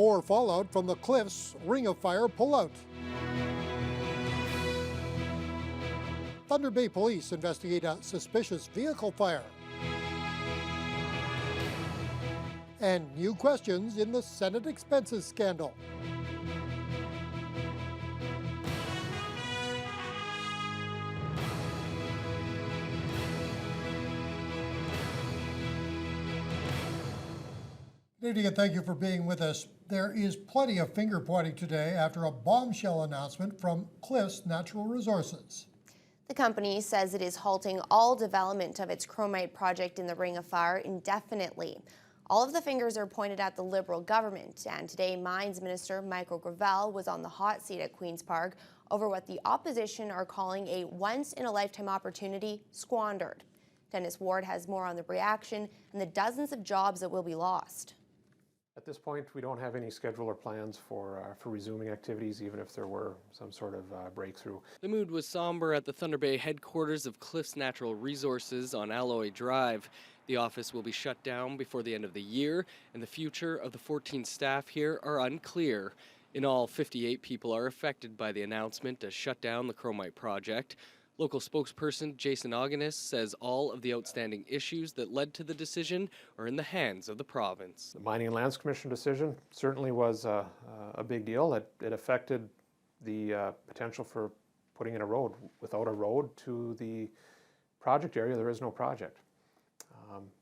more fallout from the Cliffs Ring of Fire pullout. Thunder Bay Police investigate a suspicious vehicle fire. And new questions in the Senate expenses scandal. Good evening and thank you for being with us. There is plenty of finger pointing today after a bombshell announcement from Cliffs Natural Resources. The company says it is halting all development of its chromite project in the Ring of Fire indefinitely. All of the fingers are pointed at the Liberal government, and today Mines Minister Michael Gravel was on the hot seat at Queen's Park over what the opposition are calling a once-in-a-lifetime opportunity squandered. Dennis Ward has more on the reaction and the dozens of jobs that will be lost. At this point, we don't have any schedule or plans for resuming activities, even if there were some sort of breakthrough. The mood was somber at the Thunder Bay headquarters of Cliffs Natural Resources on Alloy Drive. The office will be shut down before the end of the year, and the future of the 14 staff here are unclear. In all, 58 people are affected by the announcement to shut down the chromite project. Local spokesperson Jason Augenis says all of the outstanding issues that led to the decision are in the hands of the province. The Mining and Lands Commission decision certainly was a big deal. It affected the potential for putting in a road. Without a road to the project area, there is no project.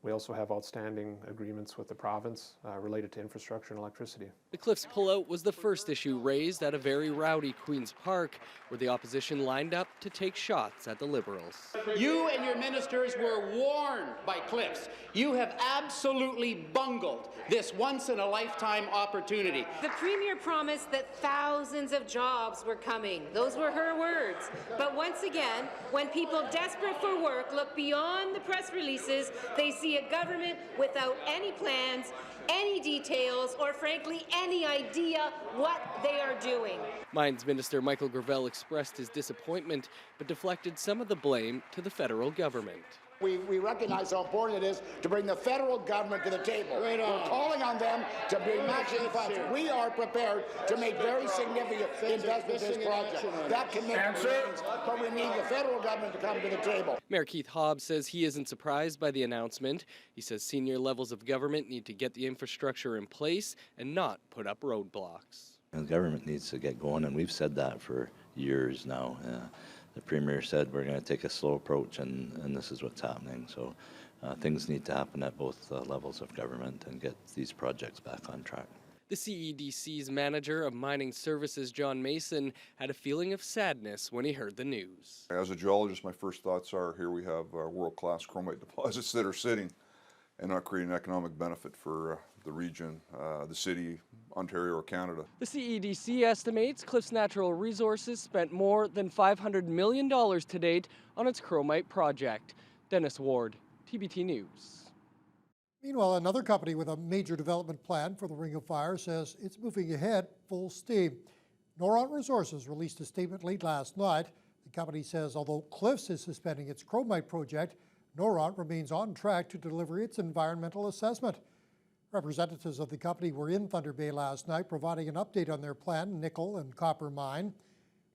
We also have outstanding agreements with the province related to infrastructure and electricity. The Cliffs pullout was the first issue raised at a very rowdy Queen's Park, where the opposition lined up to take shots at the Liberals. You and your ministers were warned by Cliffs. You have absolutely bungled this once-in-a-lifetime opportunity. The Premier promised that thousands of jobs were coming. Those were her words. But once again, when people desperate for work look beyond the press releases, they see a government without any plans, any details, or frankly, any idea what they are doing. Mines Minister Michael Gravel expressed his disappointment, but deflected some of the blame to the federal government. We recognize how important it is to bring the federal government to the table. We're calling on them to bring matching funds. We are prepared to make very significant investments in this project. That can make sense, but we need the federal government to come to the table. Mayor Keith Hobbs says he isn't surprised by the announcement. He says senior levels of government need to get the infrastructure in place and not put up roadblocks. The government needs to get going, and we've said that for years now. The Premier said we're going to take a slow approach, and this is what's happening. So things need to happen at both levels of government and get these projects back on track. The CEDC's manager of mining services, John Mason, had a feeling of sadness when he heard the news. As a geologist, my first thoughts are here we have world-class chromite deposits that are sitting and not creating economic benefit for the region, the city, Ontario, or Canada. The CEDC estimates Cliffs Natural Resources spent more than $500 million to date on its chromite project. Dennis Ward, TBT News. Meanwhile, another company with a major development plan for the Ring of Fire says it's moving ahead full steam. Noront Resources released a statement late last night. The company says although Cliffs is suspending its chromite project, Noront remains on track to deliver its environmental assessment. Representatives of the company were in Thunder Bay last night providing an update on their planned nickel and copper mine.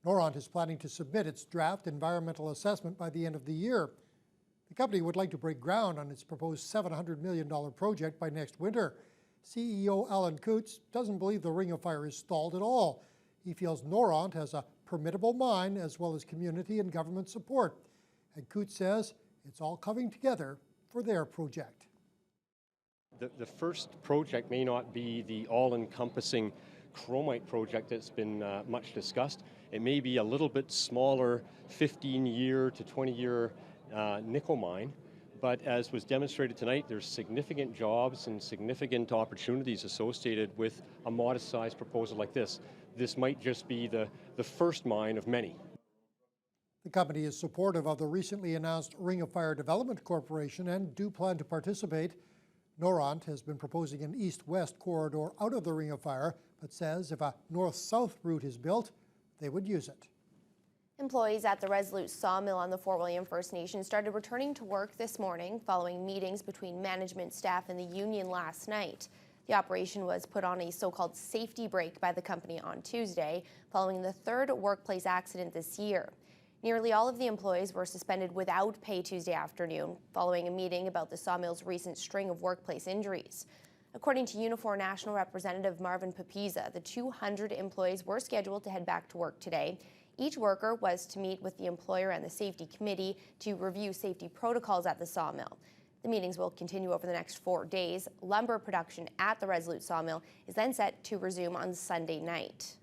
Noront is planning to submit its draft environmental assessment by the end of the year. The company would like to break ground on its proposed $700 million project by next winter. CEO Alan Coutts doesn't believe the Ring of Fire is stalled at all. He feels Noront has a permittable mine as well as community and government support. And Coutts says it's all coming together for their project. The first project may not be the all-encompassing chromite project that's been much discussed. It may be a little bit smaller 15-year to 20-year nickel mine, but as was demonstrated tonight, there's significant jobs and significant opportunities associated with a modest-sized proposal like this. This might just be the first mine of many. The company is supportive of the recently announced Ring of Fire Development Corporation and do plan to participate. Noront has been proposing an east-west corridor out of the Ring of Fire, but says if a north-south route is built, they would use it. Employees at the Resolute Sawmill on the Fort William First Nation started returning to work this morning following meetings between management staff and the union last night. The operation was put on a so-called safety break by the company on Tuesday, following the third workplace accident this year. Nearly all of the employees were suspended without pay Tuesday afternoon, following a meeting about the sawmill's recent string of workplace injuries. According to Unifor National Representative Marvin Papiza, the 200 employees were scheduled to head back to work today. Each worker was to meet with the employer and the safety committee to review safety protocols at the sawmill. The meetings will continue over the next 4 days. Lumber production at the Resolute Sawmill is then set to resume on Sunday night.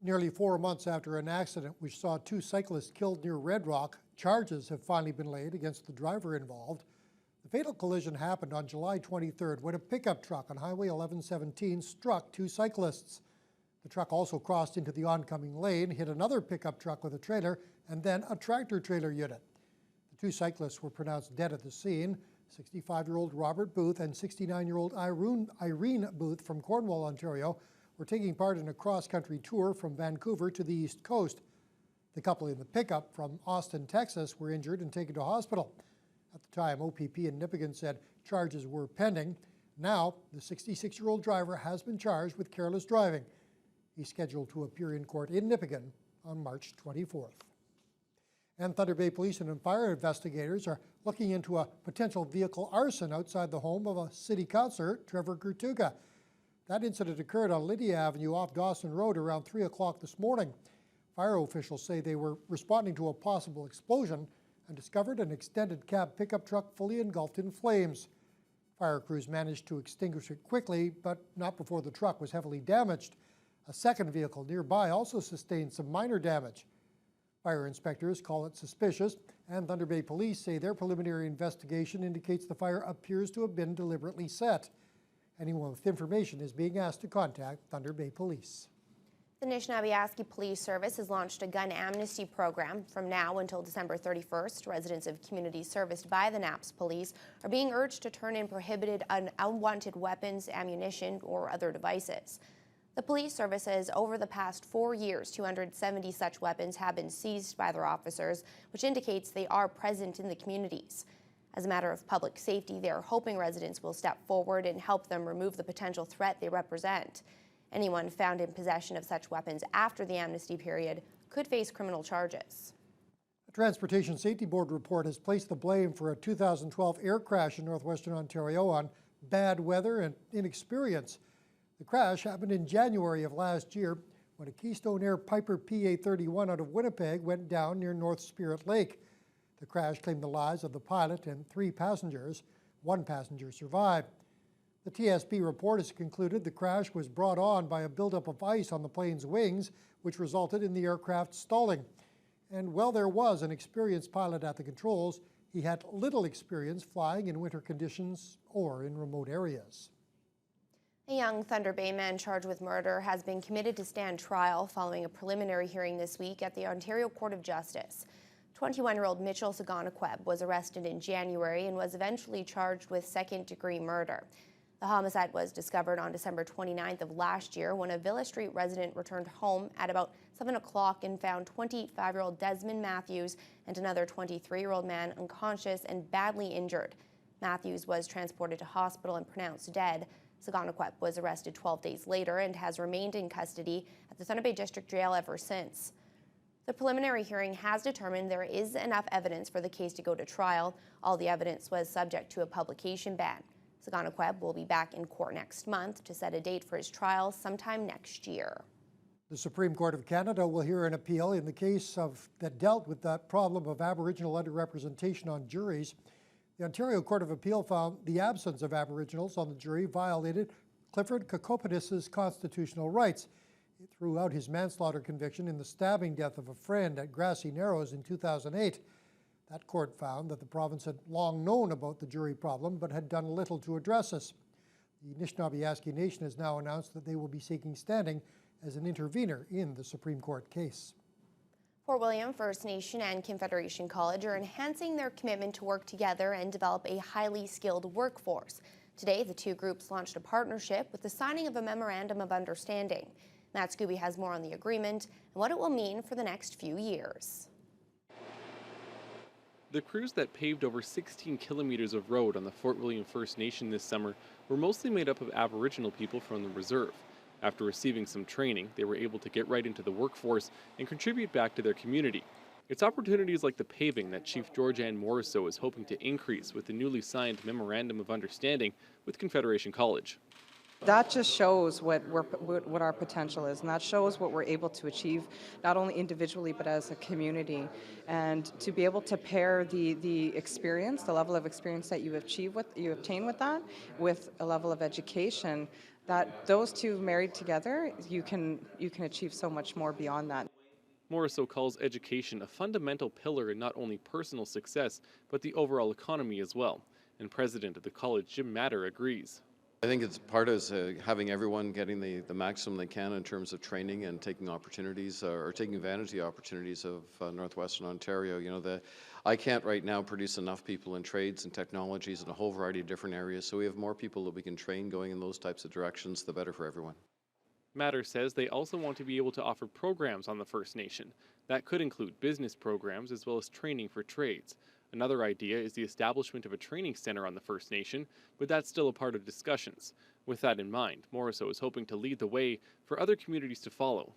Nearly 4 months after an accident which saw 2 cyclists killed near Red Rock, charges have finally been laid against the driver involved. The fatal collision happened on July 23rd when a pickup truck on Highway 1117 struck 2 cyclists. The truck also crossed into the oncoming lane, hit another pickup truck with a trailer, and then a tractor-trailer unit. The 2 cyclists were pronounced dead at the scene. 65-year-old Robert Booth and 69-year-old Irene Booth from Cornwall, Ontario, were taking part in a cross-country tour from Vancouver to the East Coast. The couple in the pickup from Austin, Texas, were injured and taken to hospital. At the time, OPP in Nipigon said charges were pending. Now, the 66-year-old driver has been charged with careless driving. He's scheduled to appear in court in Nipigon on March 24th. And Thunder Bay Police and fire investigators are looking into a potential vehicle arson outside the home of a city councillor, Trevor Gertuga. That incident occurred on Lydia Avenue off Dawson Road around 3 o'clock this morning. Fire officials say they were responding to a possible explosion and discovered an extended cab pickup truck fully engulfed in flames. Fire crews managed to extinguish it quickly, but not before the truck was heavily damaged. A second vehicle nearby also sustained some minor damage. Fire inspectors call it suspicious, and Thunder Bay Police say their preliminary investigation indicates the fire appears to have been deliberately set. Anyone with information is being asked to contact Thunder Bay Police. The Anishinaabe Police Service has launched a gun amnesty program. From now until December 31st, residents of communities serviced by the NAPS police are being urged to turn in prohibited and unwanted weapons, ammunition, or other devices. The police service says over the past 4 years, 270 such weapons have been seized by their officers, which indicates they are present in the communities. As a matter of public safety, they are hoping residents will step forward and help them remove the potential threat they represent. Anyone found in possession of such weapons after the amnesty period could face criminal charges. A Transportation Safety Board report has placed the blame for a 2012 air crash in northwestern Ontario on bad weather and inexperience. The crash happened in January of last year when a Keystone Air Piper PA-31 out of Winnipeg went down near North Spirit Lake. The crash claimed the lives of the pilot and 3 passengers. 1 passenger survived. The TSB report has concluded the crash was brought on by a buildup of ice on the plane's wings, which resulted in the aircraft stalling. And while there was an experienced pilot at the controls, he had little experience flying in winter conditions or in remote areas. A young Thunder Bay man charged with murder has been committed to stand trial following a preliminary hearing this week at the Ontario Court of Justice. 21-year-old Mitchell Saganaqueb was arrested in January and was eventually charged with second-degree murder. The homicide was discovered on December 29th of last year when a Villa Street resident returned home at about 7 o'clock and found 25-year-old Desmond Matthews and another 23-year-old man unconscious and badly injured. Matthews was transported to hospital and pronounced dead. Saganaqueb was arrested 12 days later and has remained in custody at the Thunder Bay District Jail ever since. The preliminary hearing has determined there is enough evidence for the case to go to trial. All the evidence was subject to a publication ban. Saganaqueb will be back in court next month to set a date for his trial sometime next year. The Supreme Court of Canada will hear an appeal in the case that dealt with that problem of Aboriginal underrepresentation on juries. The Ontario Court of Appeal found the absence of Aboriginals on the jury violated Clifford Kokoponis's constitutional rights. It threw out his manslaughter conviction in the stabbing death of a friend at Grassy Narrows in 2008. That court found that the province had long known about the jury problem but had done little to address it. The Anishinaabe Nation has now announced that they will be seeking standing as an intervener in the Supreme Court case. Fort William First Nation and Confederation College are enhancing their commitment to work together and develop a highly skilled workforce. Today, the 2 groups launched a partnership with the signing of a memorandum of understanding. Matt Scooby has more on the agreement and what it will mean for the next few years. The crews that paved over 16 kilometers of road on the Fort William First Nation this summer were mostly made up of Aboriginal people from the reserve. After receiving some training, they were able to get right into the workforce and contribute back to their community. It's opportunities like the paving that Chief Georgianne Morisseau is hoping to increase with the newly signed Memorandum of Understanding with Confederation College. That just shows what our potential is, and that shows what we're able to achieve, not only individually but as a community. And to be able to pair the experience, the level of experience that you obtain with that, with a level of education, that those two married together, you can achieve so much more beyond that. Morisseau calls education a fundamental pillar in not only personal success, but the overall economy as well. And president of the college, Jim Matter, agrees. I think it's part of having everyone getting the maximum they can in terms of training and taking opportunities or taking advantage of the opportunities of Northwestern Ontario. You know, I can't right now produce enough people in trades and technologies in a whole variety of different areas, so we have more people that we can train going in those types of directions, the better for everyone. Matter says they also want to be able to offer programs on the First Nation. That could include business programs as well as training for trades. Another idea is the establishment of a training center on the First Nation, but that's still a part of discussions. With that in mind, Morisseau is hoping to lead the way for other communities to follow.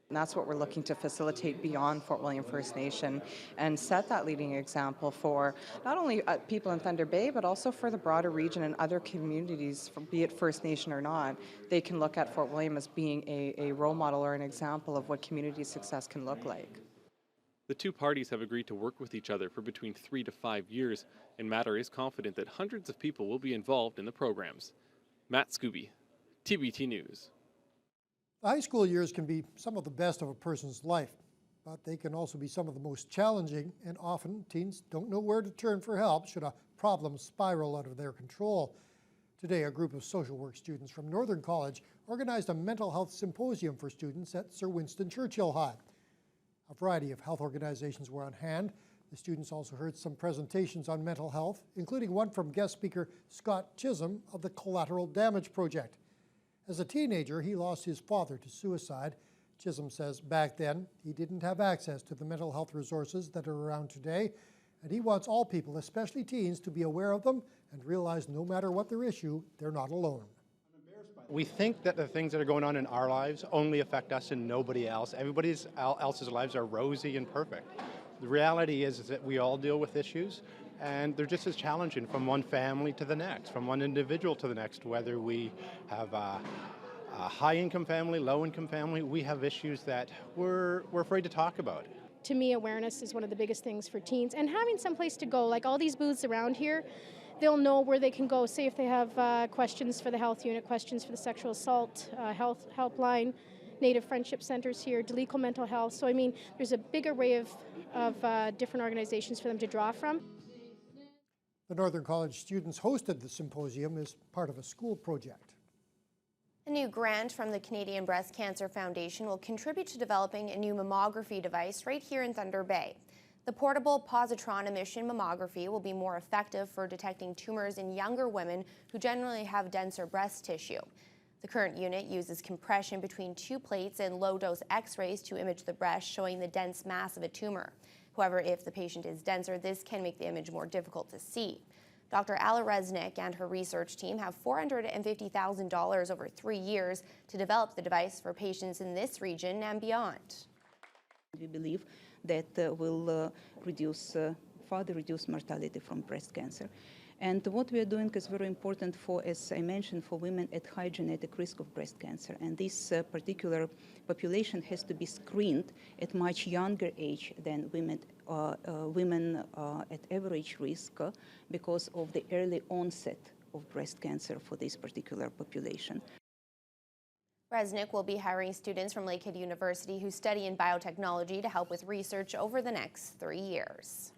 And that's what we're looking to facilitate beyond Fort William First Nation and set that leading example for not only people in Thunder Bay, but also for the broader region and other communities, be it First Nation or not. They can look at Fort William as being a role model or an example of what community success can look like. The two parties have agreed to work with each other for between 3 to 5 years, and Matter is confident that hundreds of people will be involved in the programs. Matt Scooby, TBT News. The high school years can be some of the best of a person's life, but they can also be some of the most challenging, and often teens don't know where to turn for help should a problem spiral out of their control. Today, a group of social work students from Northern College organized a mental health symposium for students at Sir Winston Churchill High. A variety of health organizations were on hand. The students also heard some presentations on mental health, including one from guest speaker Scott Chisholm of the Collateral Damage Project. As a teenager, he lost his father to suicide. Chisholm says back then he didn't have access to the mental health resources that are around today, and he wants all people, especially teens, to be aware of them and realize no matter what their issue, they're not alone. We think that the things that are going on in our lives only affect us and nobody else. Everybody else's lives are rosy and perfect. The reality is that we all deal with issues, and they're just as challenging from one family to the next, from one individual to the next, whether we have a high-income family, low-income family. We have issues that we're afraid to talk about. To me, awareness is one of the biggest things for teens, and having some place to go, like all these booths around here, they'll know where they can go. Say if they have questions for the health unit, questions for the sexual assault health helpline, Native Friendship Centers here, Deleco Mental Health. So I mean, there's a big array of different organizations for them to draw from. The Northern College students hosted the symposium as part of a school project. A new grant from the Canadian Breast Cancer Foundation will contribute to developing a new mammography device right here in Thunder Bay. The portable positron emission mammography will be more effective for detecting tumors in younger women who generally have denser breast tissue. The current unit uses compression between two plates and low-dose X-rays to image the breast, showing the dense mass of a tumor. However, if the patient is denser, this can make the image more difficult to see. Dr. Alla Resnick and her research team have $450,000 over 3 years to develop the device for patients in this region and beyond. We believe that will further reduce mortality from breast cancer. And what we are doing is very important for, as I mentioned, for women at high genetic risk of breast cancer. And this particular population has to be screened at much younger age than women at average risk because of the early onset of breast cancer for this particular population. Resnick will be hiring students from Lakehead University who study in biotechnology to help with research over the next 3 years.